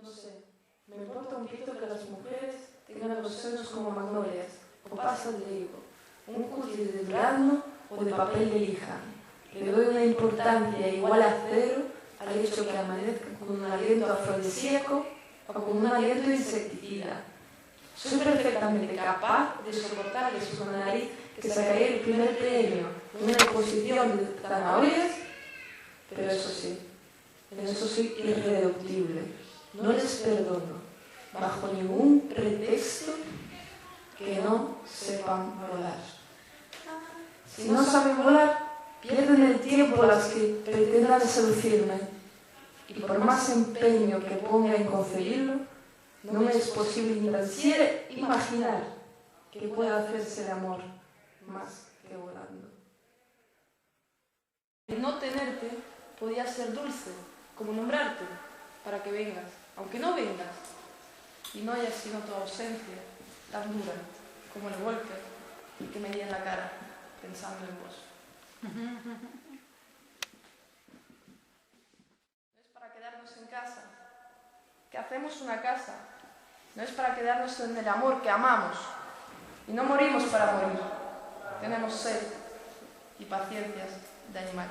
No sé, me importa un pito que las mujeres tengan los senos como magnolias o pasas de higo, un cutis de durazno o de papel de lija. Le doy una importancia igual a cero al hecho que amanezca con un aliento afrodisíaco o con un aliento insecticida. Soy perfectamente capaz de soportarles con la nariz que sacaría el primer premio en una exposición de zanahorias, pero eso sí, en eso soy irreductible. No les perdono, bajo ningún pretexto, que no sepan volar. Si no saben volar, pierden el tiempo las que pretendan seducirme, y por más empeño que ponga en conseguirlo, no me es posible ni tan siquiera imaginar que pueda hacerse el amor más que volando. El no tenerte podía ser dulce, como nombrarte, para que vengas, aunque no vengas, y no haya sido tu ausencia tan dura como el golpe que me di en la cara pensando en vos. No es para quedarnos en casa, que hacemos una casa. No es para quedarnos en el amor que amamos. Y no morimos para morir. Tenemos sed y paciencias de animal.